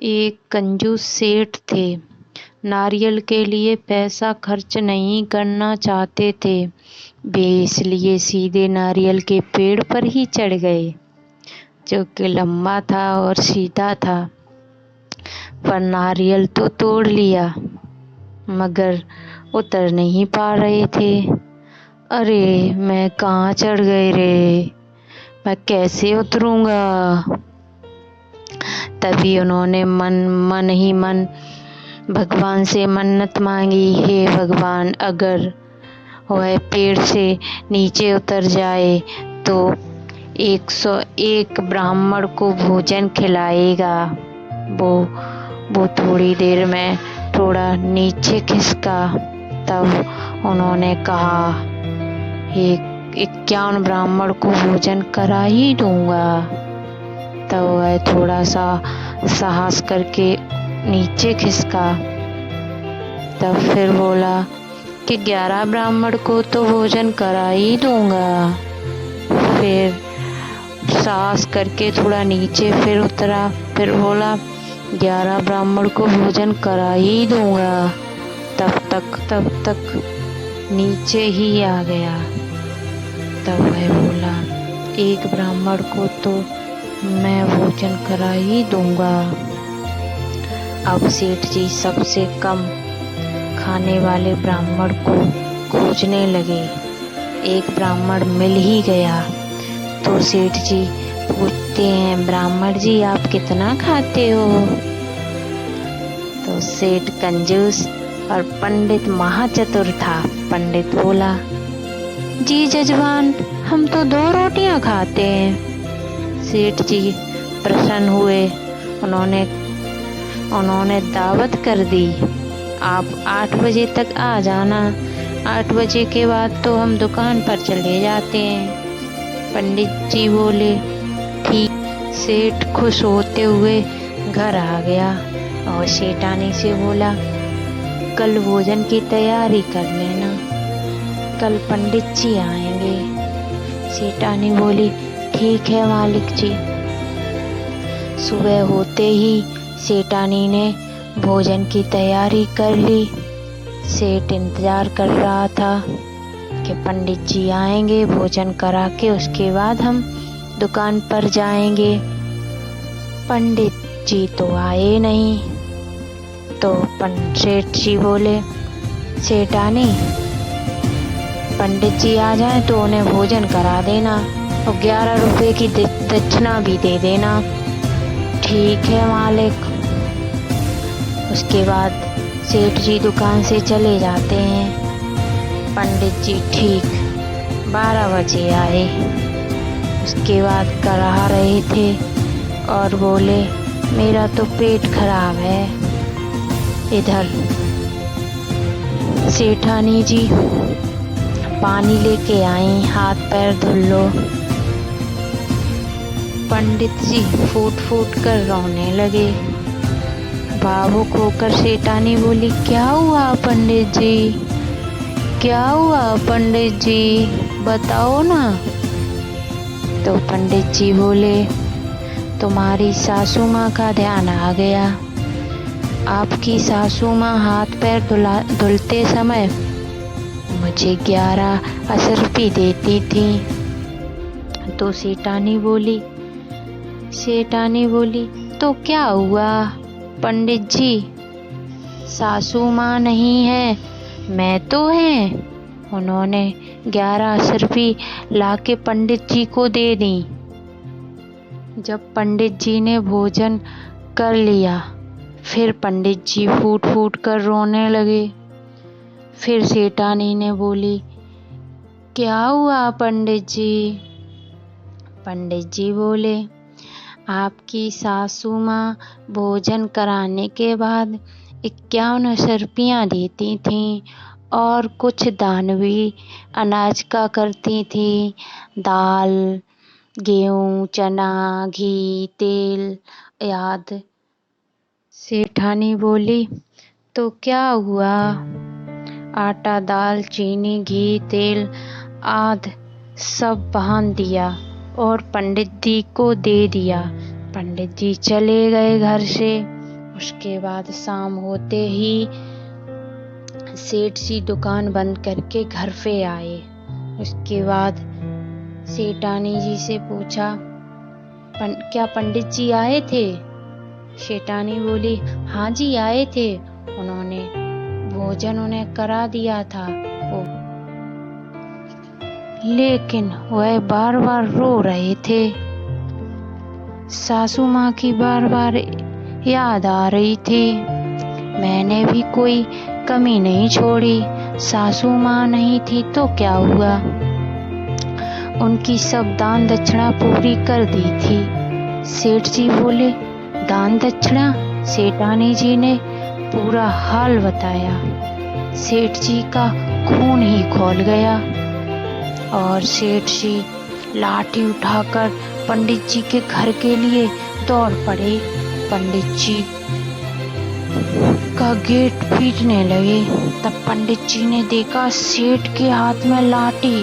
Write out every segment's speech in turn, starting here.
एक कंजूस सेठ थे। नारियल के लिए पैसा खर्च नहीं करना चाहते थे। वे इसलिए सीधे नारियल के पेड़ पर ही चढ़ गए, जो कि लंबा था और सीधा था। पर नारियल तो तोड़ लिया, मगर उतर नहीं पा रहे थे। अरे, मैं कहाँ चढ़ गए रे, मैं कैसे उतरूंगा। तभी उन्होंने मन ही मन भगवान से मन्नत मांगी, हे भगवान, अगर वह पेड़ से नीचे उतर जाए तो 101 ब्राह्मण को भोजन खिलाएगा। वो थोड़ी देर में थोड़ा नीचे खिसका। तब उन्होंने कहा, हे 51 ब्राह्मण को भोजन करा ही दूंगा। तब वह थोड़ा सा साहस करके नीचे खिसका। तब फिर बोला कि 11 ब्राह्मण को तो भोजन करा ही दूंगा। फिर साहस करके थोड़ा नीचे फिर उतरा, फिर बोला 11 ब्राह्मण को भोजन करा ही दूंगा। तब तक नीचे ही आ गया। तब वह बोला, 1 ब्राह्मण को तो मैं भोजन करा ही दूंगा। अब सेठ जी सबसे कम खाने वाले ब्राह्मण को खोजने लगे। एक ब्राह्मण मिल ही गया तो सेठ जी पूछते हैं, ब्राह्मण जी आप कितना खाते हो। तो सेठ कंजूस और पंडित महाचतुर था। पंडित बोला, जी जजमान, हम तो 2 रोटियां खाते हैं। सेठ जी प्रसन्न हुए। उन्होंने दावत कर दी, आप 8 बजे तक आ जाना। 8 बजे के बाद तो हम दुकान पर चले जाते हैं। पंडित जी बोले, ठीक। सेठ खुश होते हुए घर आ गया और सेठानी से बोला, कल भोजन की तैयारी कर लेना, कल पंडित जी आएंगे। सेठानी बोली, ठीक है मालिक जी। सुबह होते ही सेठानी ने भोजन की तैयारी कर ली। सेठ इंतजार कर रहा था कि पंडित जी आएंगे, भोजन करा के उसके बाद हम दुकान पर जाएंगे। पंडित जी तो आए नहीं। तो सेठ जी बोले, सेठानी, पंडित जी आ जाए तो उन्हें भोजन करा देना और 11 रुपए की दक्षिणा भी दे देना। ठीक है मालिक। उसके बाद सेठ जी दुकान से चले जाते हैं। पंडित जी ठीक 12 बजे आए। उसके बाद करा रहे थे और बोले, मेरा तो पेट खराब है। इधर सेठानी जी पानी लेके आई, हाथ पैर धुल लो। पंडित जी फूट फूट कर रोने लगे। भावुक होकर सेठानी बोली, क्या हुआ पंडित जी, क्या हुआ पंडित जी, बताओ ना। तो पंडित जी बोले, तुम्हारी सासू माँ का ध्यान आ गया। आपकी सासू माँ हाथ पैर धुलते समय मुझे 11 असरपी देती थी। तो सेठानी बोली, तो क्या हुआ पंडित जी, सासू माँ नहीं है, मैं तो है। उन्होंने 11 असरपी लाके पंडित जी को दे दी। जब पंडित जी ने भोजन कर लिया, फिर पंडित जी फूट फूट कर रोने लगे। फिर सेठानी ने बोली, क्या हुआ पंडित जी। पंडित जी बोले, आपकी सासू माँ भोजन कराने के बाद 51 असरपियाँ देती थीं और कुछ दान भी अनाज का करती थी, दाल, गेहूँ, चना, घी, तेल आदि। सेठानी बोली, तो क्या हुआ। आटा, दाल, चीनी, घी, तेल आदि सब बांध दिया और पंडित जी को दे दिया। पंडित जी चले गए घर से। उसके बाद शाम होते ही सेठ जी दुकान बंद करके घर पे आए। उसके बाद सेठानी जी से पूछा, क्या पंडित जी आए थे? सेठानी बोली, हाँ जी आए थे, उन्होंने भोजन उन्हें करा दिया था, लेकिन वह बार बार रो रहे थे। सासू माँ की बार बार याद आ रही थी। मैंने भी कोई कमी नहीं छोड़ी, सासू माँ नहीं थी तो क्या हुआ, उनकी सब दान दक्षिणा पूरी कर दी थी। सेठ जी बोले, दान दक्षिणा? सेठानी जी ने पूरा हाल बताया। सेठ जी का खून ही खौल गया और सेठ जी लाठी उठाकर पंडित जी के घर के लिए दौड़ पड़े। पंडित जी का गेट पीटने लगे। तब पंडित जी ने देखा सेठ के हाथ में लाठी।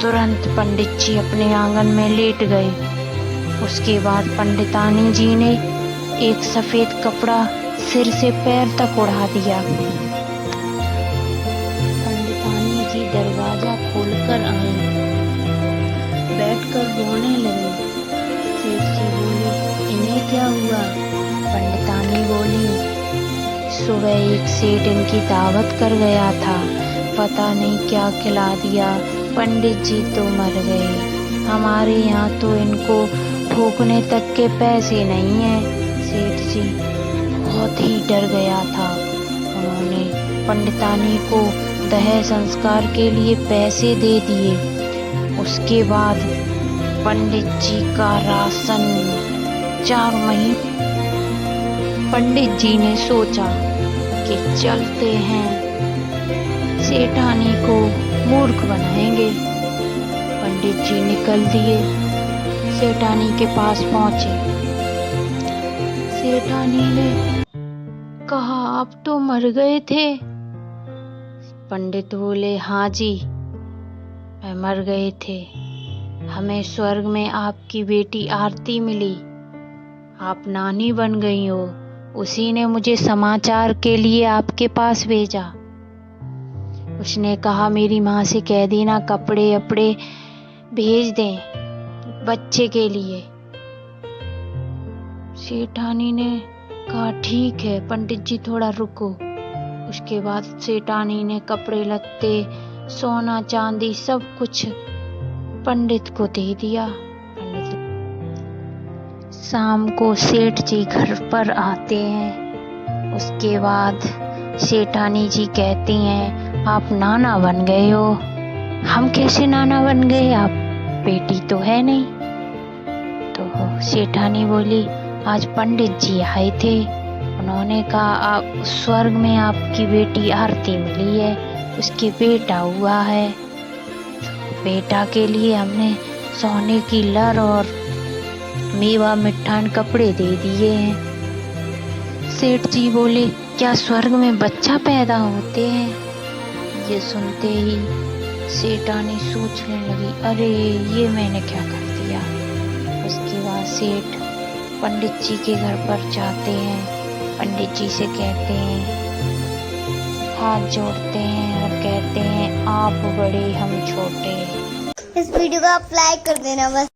तुरंत पंडित जी अपने आंगन में लेट गए। उसके बाद पंडितानी जी ने एक सफेद कपड़ा सिर से पैर तक उड़ा दिया। पंडितानी जी दरवाजा खोलकर आई, बैठकर रोने लगे। सेठ जी बोले, इन्हें क्या हुआ? पंडितानी बोली, सुबह एक सेठ इनकी दावत कर गया था, पता नहीं क्या खिला दिया, पंडित जी तो मर गए। हमारे यहाँ तो इनको फूकने तक के पैसे नहीं हैं। सेठ जी बहुत ही डर गया था। उन्होंने पंडितानी को दहेज संस्कार के लिए पैसे दे दिए। उसके बाद पंडित जी का राशन 4 महीने। पंडित जी ने सोचा कि चलते हैं, सेठानी को मूर्ख बनाएंगे। पंडित जी निकल दिए, सेठानी के पास पहुंचे। सेठानी ने कहा, आप तो मर गए थे। पंडित बोले, हाँ जी, मैं मर गए थे। हमें स्वर्ग में आपकी बेटी आरती मिली, आप नानी बन गई हो। उसी ने मुझे समाचार के लिए आपके पास भेजा। उसने कहा, मेरी माँ से कह देना कपड़े अपड़े भेज दें बच्चे के लिए। सेठानी ने कहा, ठीक है पंडित जी, थोड़ा रुको। उसके बाद सेठानी ने कपड़े लत्ते, सोना चांदी सब कुछ पंडित को दे दिया। शाम को सेठ जी घर पर आते हैं। उसके बाद सेठानी जी कहती हैं, आप नाना बन गए हो। हम कैसे नाना बन गए, आप बेटी तो है नहीं। तो सेठानी बोली, आज पंडित जी आए थे, उन्होंने कहा आप स्वर्ग में आपकी बेटी आरती मिली है, उसके बेटा हुआ है। बेटा के लिए हमने सोने की लर और मेवा मिठान कपड़े दे दिए हैं। सेठ जी बोले, क्या स्वर्ग में बच्चा पैदा होते हैं? ये सुनते ही सेठानी सोचने लगी, अरे ये मैंने क्या कर दिया। उसके बाद सेठ पंडित जी के घर पर जाते हैं। पंडित जी से कहते हैं, हाथ जोड़ते हैं और कहते हैं, आप बड़े हम छोटे। इस वीडियो को आप लाइक कर देना बस।